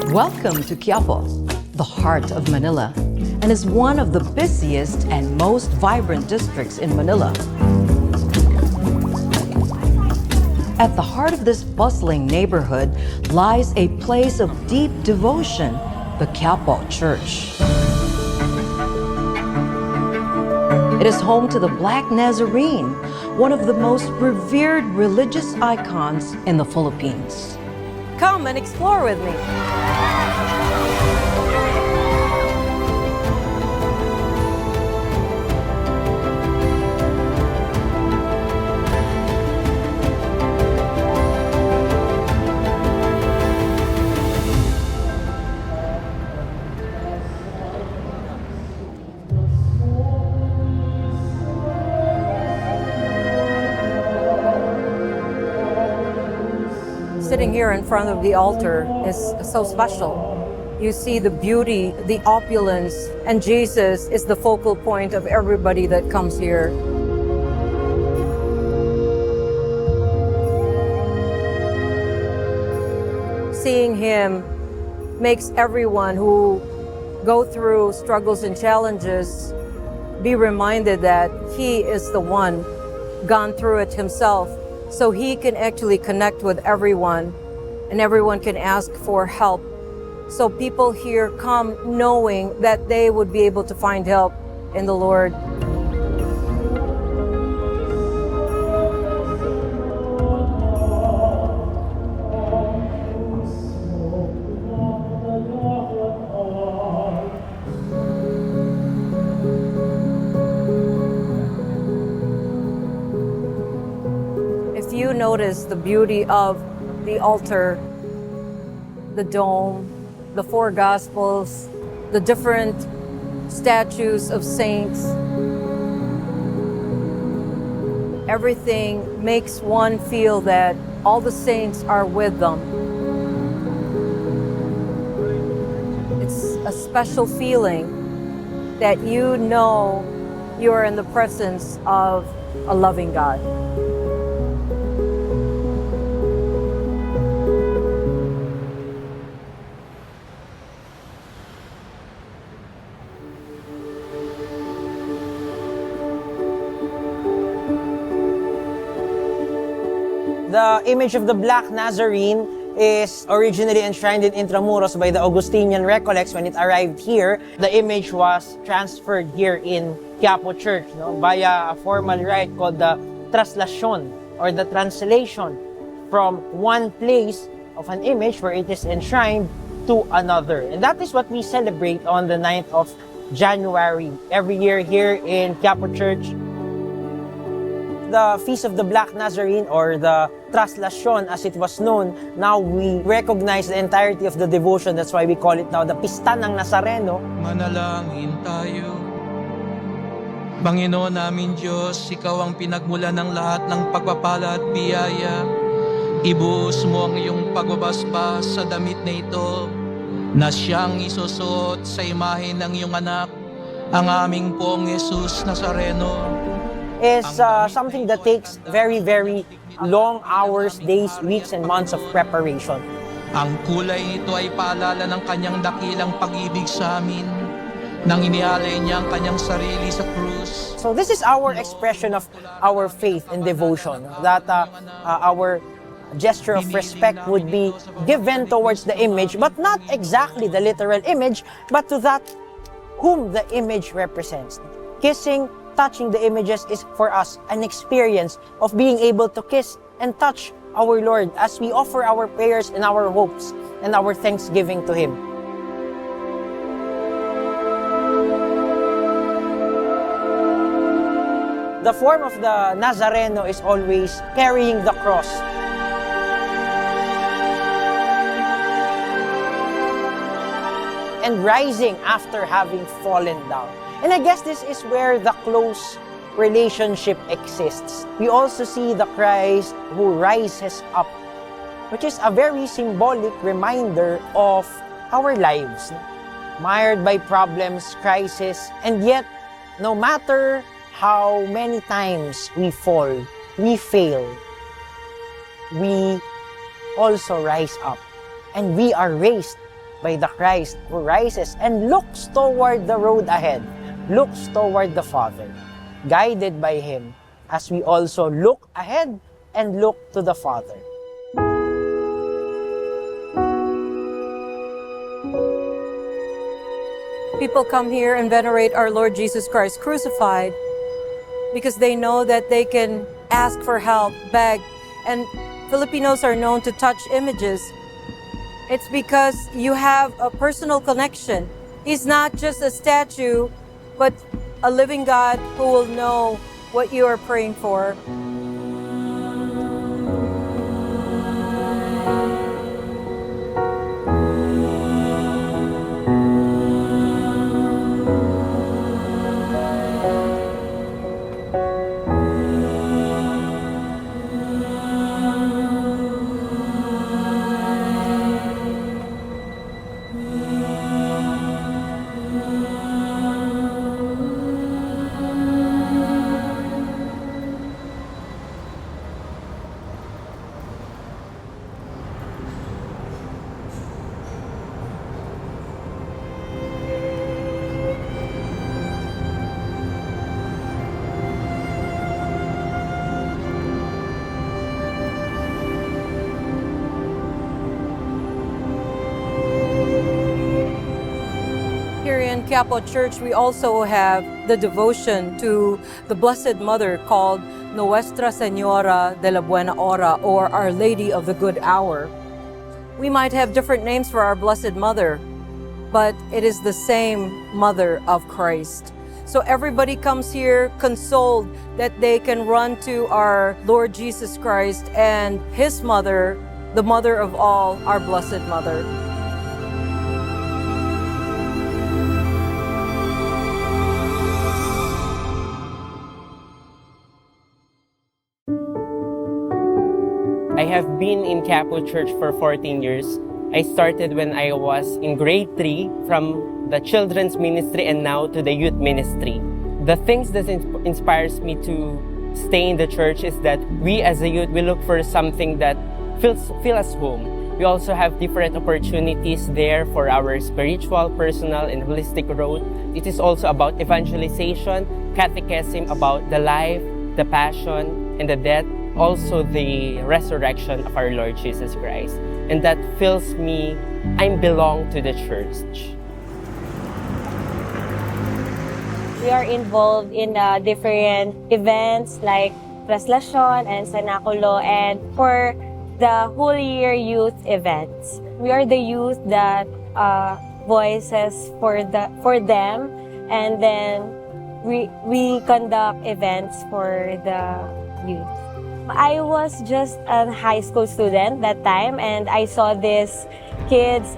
Welcome to Quiapo, the heart of Manila, and is one of the busiest and most vibrant districts in Manila. At the heart of this bustling neighborhood lies a place of deep devotion, the Quiapo Church. It is home to the Black Nazarene, one of the most revered religious icons in the Philippines. Come and explore with me. Sitting here in front of the altar is so special. You see the beauty, the opulence, and Jesus is the focal point of everybody that comes here. Seeing him makes everyone who go through struggles and challenges be reminded that he is the one gone through it himself. So he can actually connect with everyone and everyone can ask for help. So people here come knowing that they would be able to find help in the Lord. You notice the beauty of the altar, the dome, the four gospels, the different statues of saints. Everything makes one feel that all the saints are with them. It's a special feeling that you know you are in the presence of a loving God. The image of the Black Nazarene is originally enshrined in Intramuros by the Augustinian Recollects. When it arrived here, the image was transferred here in Quiapo Church, via a formal rite called the translation or the translation from one place of an image where it is enshrined to another. And that is what we celebrate on the 9th of January every year here in Quiapo Church. The Feast of the Black Nazarene, or the Translation as it was known, now we recognize the entirety of the devotion. That's why we call it now the Pista ng Nazareno. Manalangin tayo. Panginoon namin Diyos, Ikaw ang pinagmulan ng lahat ng pagpapala at biyaya. Ibuhos mo ang iyong pagbabasbas sa damit na ito, na siyang isusuot sa imahe ng iyong anak, ang aming pong Jesus Nazareno. Is something that takes very, very long hours, days, weeks, and months of preparation. Ang kulay nito ay paalala ng kanyang dakilang pag-ibig sa amin, nang inialay niya ang kanyang sarili sa krus. So this is our expression of our faith and devotion, that our gesture of respect would be given towards the image, but not exactly the literal image, but to that whom the image represents. Kissing, touching the images is for us an experience of being able to kiss and touch our Lord as we offer our prayers and our hopes and our thanksgiving to Him. The form of the Nazareno is always carrying the cross. And rising after having fallen down. And I guess this is where the close relationship exists. We also see the Christ who rises up, which is a very symbolic reminder of our lives, mired by problems, crisis, and yet, no matter how many times we fall, we fail, we also rise up, and we are raised by the Christ who rises and looks toward the road ahead, looks toward the Father, guided by Him as we also look ahead and look to the Father. People come here and venerate our Lord Jesus Christ crucified because they know that they can ask for help, beg, and Filipinos are known to touch images. It's because you have a personal connection. He's not just a statue, but a living God who will know what you are praying for. Here in Quiapo Church, we also have the devotion to the Blessed Mother called Nuestra Señora de la Buena Hora, or Our Lady of the Good Hour. We might have different names for our Blessed Mother, but it is the same Mother of Christ. So everybody comes here consoled that they can run to our Lord Jesus Christ and His Mother, the Mother of all, our Blessed Mother. I have been in Quiapo Church for 14 years. I started when I was in grade 3 from the children's ministry and now to the youth ministry. The things that inspires me to stay in the church is that we as a youth, we look for something that feels us home. We also have different opportunities there for our spiritual, personal, and holistic growth. It is also about evangelization, catechism about the life, the passion, and the death, also the resurrection of our Lord Jesus Christ. And that fills me, I belong to the church. We are involved in different events like Translation and Sanakulo, and for the whole year youth events. We are the youth that voices for them, and then we conduct events for the youth. I was just a high school student that time, and I saw these kids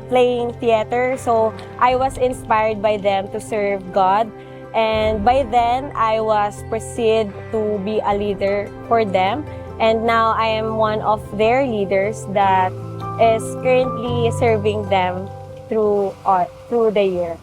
playing theater, so I was inspired by them to serve God. And by then, I was proceed to be a leader for them. And now I am one of their leaders that is currently serving them through the year.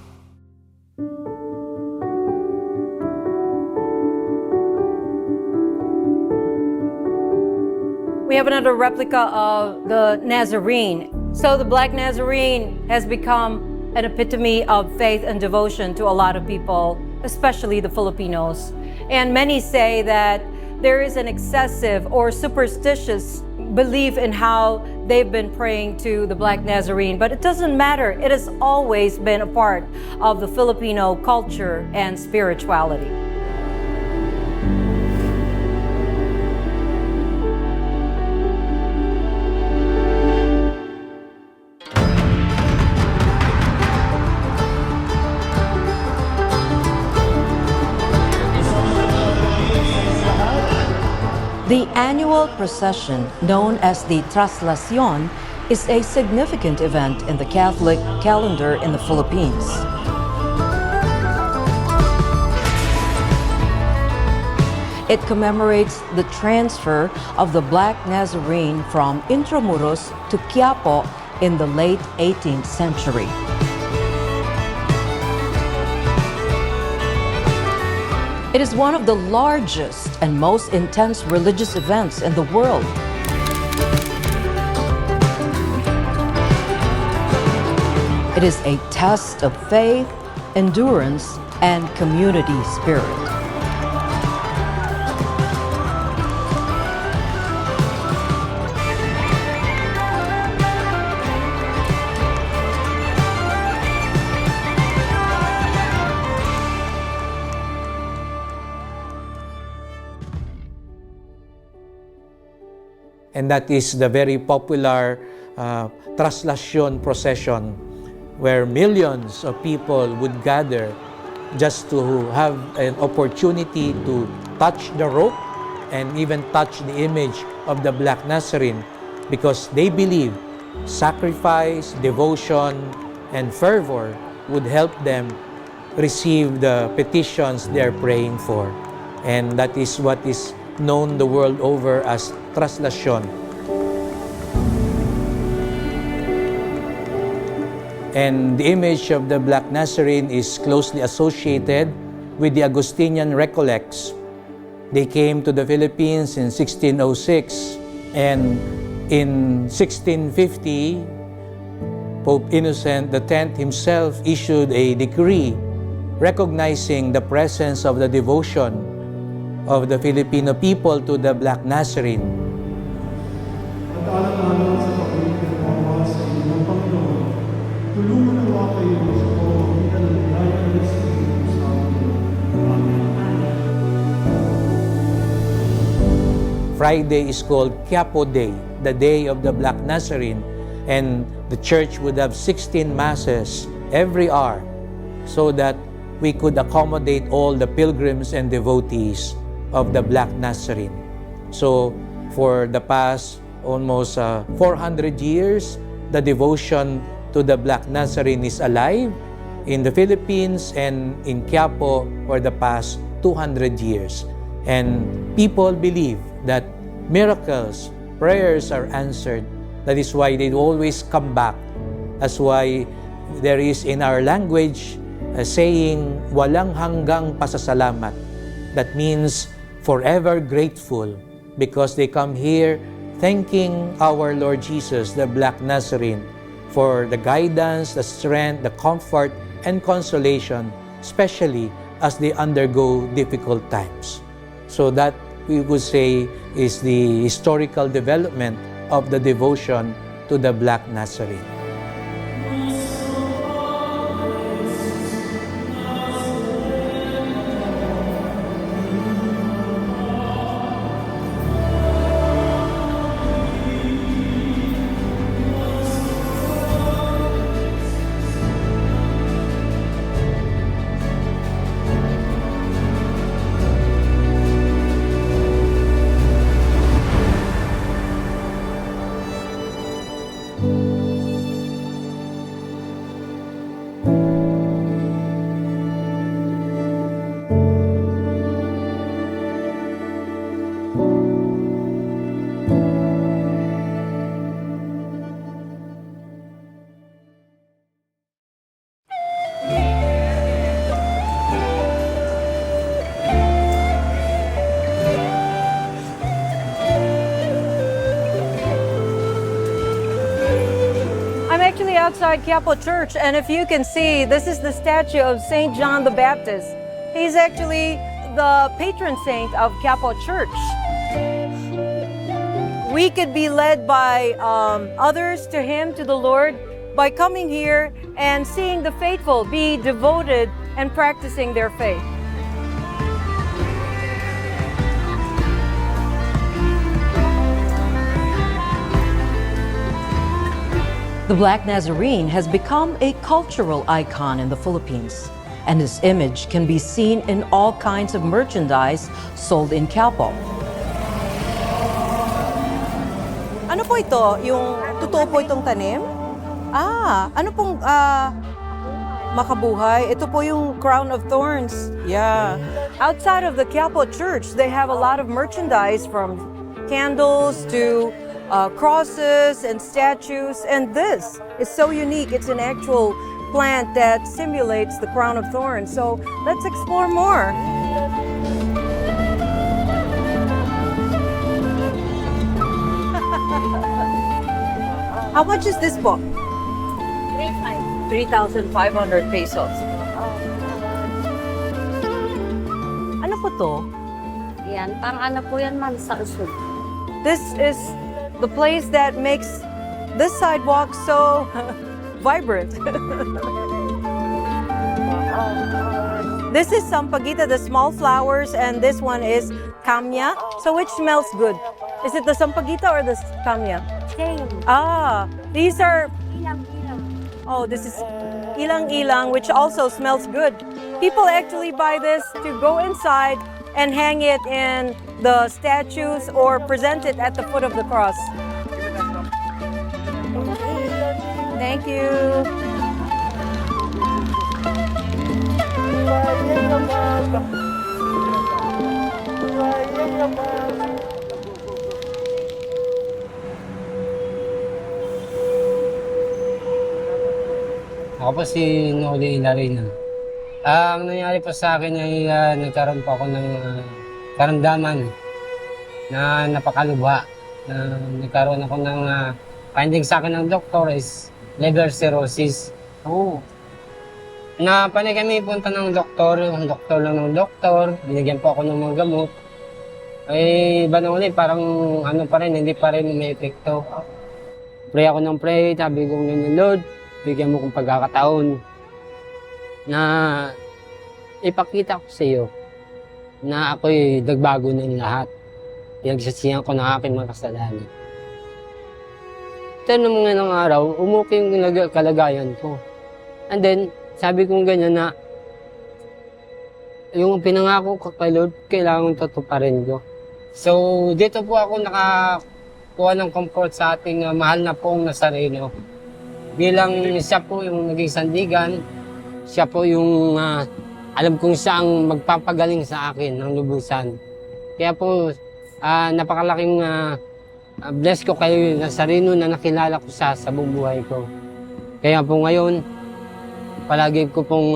We have another replica of the Nazarene. So the Black Nazarene has become an epitome of faith and devotion to a lot of people, especially the Filipinos. And many say that there is an excessive or superstitious belief in how they've been praying to the Black Nazarene, but it doesn't matter. It has always been a part of the Filipino culture and spirituality. The annual procession, known as the Translación, is a significant event in the Catholic calendar in the Philippines. It commemorates the transfer of the Black Nazarene from Intramuros to Quiapo in the late 18th century. It is one of the largest and most intense religious events in the world. It is a test of faith, endurance, and community spirit. And that is the very popular Translacion procession, where millions of people would gather just to have an opportunity to touch the rope and even touch the image of the Black Nazarene, because they believe sacrifice, devotion, and fervor would help them receive the petitions they are praying for. And that is what is known the world over as Translacion. And the image of the Black Nazarene is closely associated with the Augustinian Recollects. They came to the Philippines in 1606, and in 1650, Pope Innocent X himself issued a decree recognizing the presence of the devotion of the Filipino people to the Black Nazarene. At alang-alang sa pagpapagawa sa inyong Panginoon, tulungan nawa kayo sa pamamagitan ng biyaya ng Espiritu Santo. Amen. Friday is called Quiapo Day, the day of the Black Nazarene, and the church would have 16 masses every hour so that we could accommodate all the pilgrims and devotees of the Black Nazarene. So for the past almost 400 years, the devotion to the Black Nazarene is alive in the Philippines and in Quiapo for the past 200 years. And people believe that miracles, prayers are answered. That is why they always come back. That's why there is in our language a saying, walang hanggang pasasalamat. That means forever grateful, because they come here thanking our Lord Jesus, the Black Nazarene, for the guidance, the strength, the comfort, and consolation, especially as they undergo difficult times. So that we would say is the historical development of the devotion to the Black Nazarene. I'm actually outside Quiapo Church, and if you can see, this is the statue of Saint John the Baptist. He's actually the patron saint of Quiapo Church. We could be led by others to Him, to the Lord, by coming here and seeing the faithful be devoted and practicing their faith. The Black Nazarene has become a cultural icon in the Philippines, and his image can be seen in all kinds of merchandise sold in Quiapo. Ano po ito? Yung totoo po itong tanim? Ano pong makabuhay? Ito po yung crown of thorns. Yeah. Outside of the Quiapo Church, they have a lot of merchandise, from candles to crosses and statues. And this is so unique. It's an actual plant that simulates the crown of thorns. So let's explore more. How much is this book? 3,500 pesos. Ano po to? Yan, pang ano po yan, ma'am, sa usod. This is the place that makes this sidewalk so vibrant. This is sampaguita, the small flowers, and this one is kamya. So which smells good? Is it the sampaguita or the kamya? Same. Ah, these are, Ilang. oh, this is ilang-ilang, which also smells good. People actually buy this to go inside and hang it in the statues or present it at the foot of the cross. Thank you. Ako po si Noli Larina. Ang nangyari po sa akin ay nagkaroon po ako ng karamdaman na napakalubha. Nagkaroon ako ng finding sa akin ng doktor is liver cirrhosis. Napanay kami punta ng doktor, yung doktor lang ng doktor, binigyan po ako ng mga gamot. Ay, iba na ulit, parang ano pa rin, hindi pa rin may epekto. Pray ako ng pray, sabi ko ganyan, Lord, bigyan mo kong pagkakataon na ipakita ko sa iyo na ako'y nagbago ng lahat. Pinagsasihan ko ng aking mga kasalanan. Ito nung mga ng araw, umuki yung kalagayan ko. And then, sabi kong ganyan na yung pinangako ko kay Lord, kailangan tutuparin ko. So, dito po ako nakakuha ng comfort sa ating mahal na pong Nazareno. Bilang siya po yung naging sandigan, siya po yung alam kong siya ang magpapagaling sa akin ng lubusan. Kaya po, napakalaking bless ko kay Nazareno na nakilala ko sa buong buhay ko. Kaya po ngayon, palagi ko pong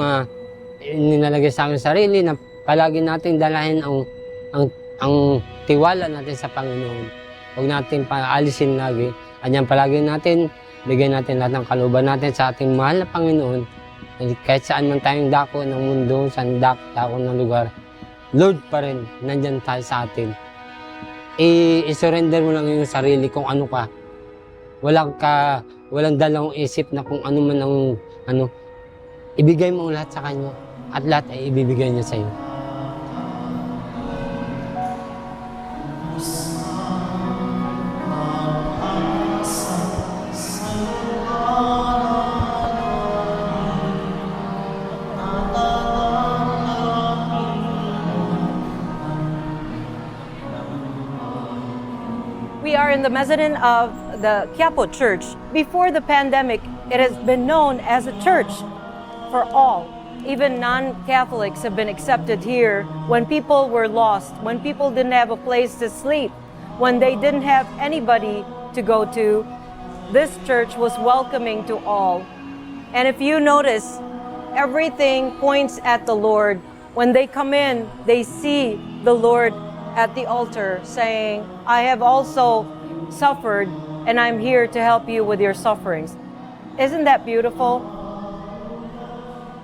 ninalagay sa aking sarili na palagi natin dalahin ang tiwala natin sa Panginoon. Huwag natin paalisin lagi. Anyan palagi natin, bigyan natin lahat ng kalooban natin sa ating mahal na Panginoon. Kahit saan man tayong dako ng mundo, saan dako ng lugar, Lord pa rin, nandyan tayo sa atin. I-surrender mo lang yung sarili kung ano ka. Walang dalawang isip na kung ano man ang ibigay mo lahat sa Kanya at lahat ay ibibigay niya sa iyo. We are in the mezzanine of the Quiapo Church. Before the pandemic, it has been known as a church for all. Even non-Catholics have been accepted here when people were lost, when people didn't have a place to sleep, when they didn't have anybody to go to. This church was welcoming to all. And if you notice, everything points at the Lord. When they come in, they see the Lord at the altar saying, I have also suffered and I'm here to help you with your sufferings. Isn't that beautiful?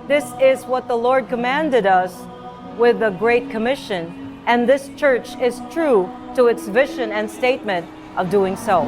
This is what the Lord commanded us with the Great Commission, and this church is true to its vision and statement of doing so.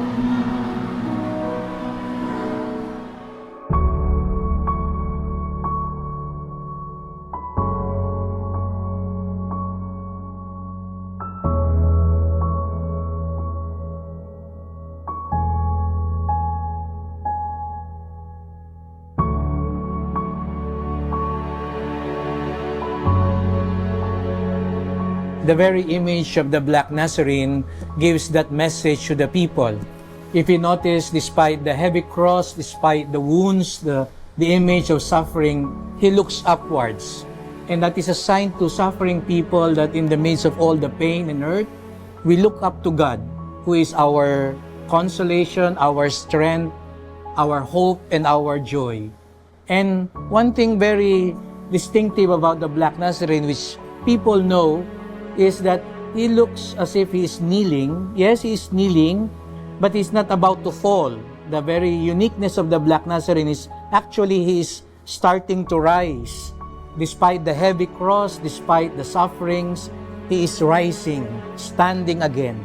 The very image of the Black Nazarene gives that message to the people. If you notice, despite the heavy cross, despite the wounds, the image of suffering, he looks upwards. And that is a sign to suffering people that in the midst of all the pain and hurt, we look up to God, who is our consolation, our strength, our hope, and our joy. And one thing very distinctive about the Black Nazarene, which people know, is that he looks as if he is kneeling. Yes, he is kneeling, but he's not about to fall. the very uniqueness of the Black Nazarene is actually he is starting to rise. Despite the heavy cross, despite the sufferings, he is rising, standing again.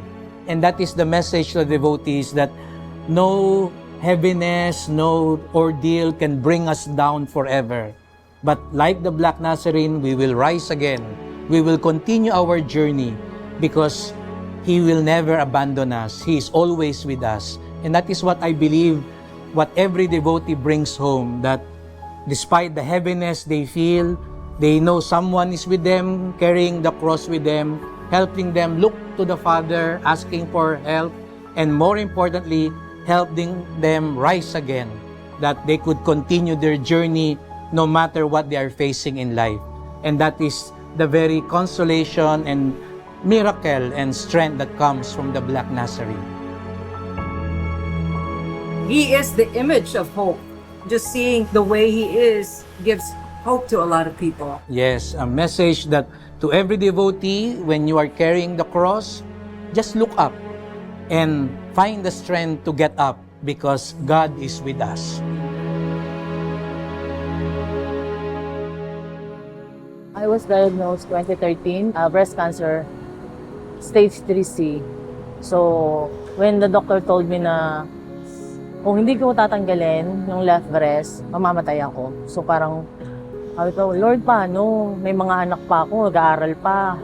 And that is the message to the devotees, that no heaviness, no ordeal can bring us down forever. But like the Black Nazarene, we will rise again. We will continue our journey because He will never abandon us. He is always with us. And that is what I believe, what every devotee brings home, that despite the heaviness they feel, they know someone is with them, carrying the cross with them, helping them look to the Father, asking for help, and more importantly, helping them rise again, that they could continue their journey no matter what they are facing in life. And that is the very consolation and miracle and strength that comes from the Black Nazarene. He is the image of hope. Just seeing the way he is gives hope to a lot of people. Yes, a message that to every devotee, when you are carrying the cross, just look up and find the strength to get up because God is with us. I was diagnosed 2013, breast cancer, stage 3C. So, when the doctor told me na kung hindi ko tatanggalin yung left breast, mamamatay ako. So parang, sabi ko, Lord, paano? May mga anak pa ako, nag-aaral pa.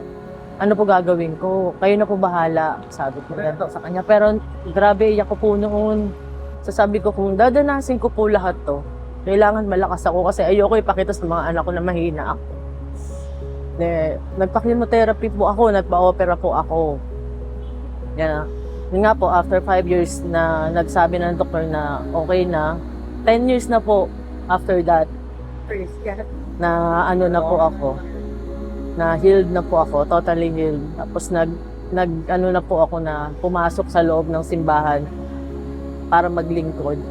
Ano po gagawin ko? Kayo na po bahala. Sabi ko ganito sa kanya. Pero grabe, iyak ko po noon. Sasabi ko, kung dadanasin ko po lahat to, kailangan malakas ako kasi ayoko ipakita sa mga anak ko na mahina ako. Nagpa-chemotherapy po ako, nagpa-opera po ako. Yan. Yun nga po, after 5 years na nagsabi ng doktor na okay na, 10 years na po after that, na ano na po ako, na healed na po ako, totally healed. Tapos ano na po ako na pumasok sa loob ng simbahan para maglingkod.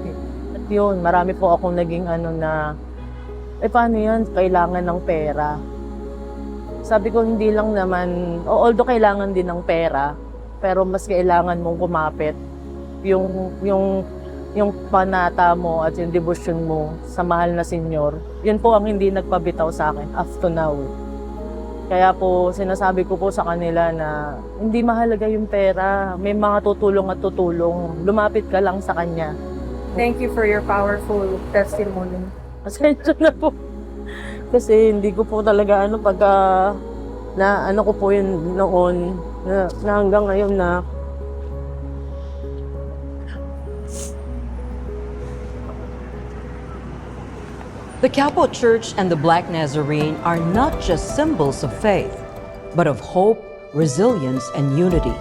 At yun, marami po akong naging ano na, paano yan? Kailangan ng pera. Sabi ko, hindi lang naman, although kailangan din ng pera, pero mas kailangan mong kumapit yung panata mo at yung devotion mo sa mahal na Senyor. Yun po ang hindi nagpabitaw sa akin up to now. Kaya po, sinasabi ko po sa kanila na hindi mahalaga yung pera. May mga tutulong at tutulong. Lumapit ka lang sa Kanya. Thank you for your powerful testimony. Pasensya na po. Kasi hindi ko po talaga na ano ko po yun noon na hanggang ngayon na The Quiapo Church and the Black Nazarene are not just symbols of faith, but of hope, resilience, and unity.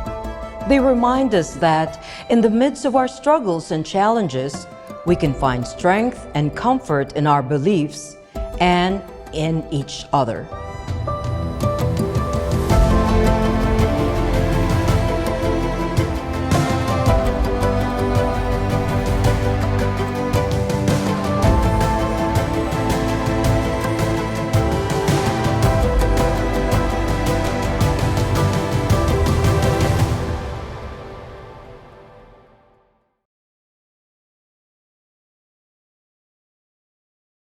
They remind us that in the midst of our struggles and challenges, we can find strength and comfort in our beliefs and in each other.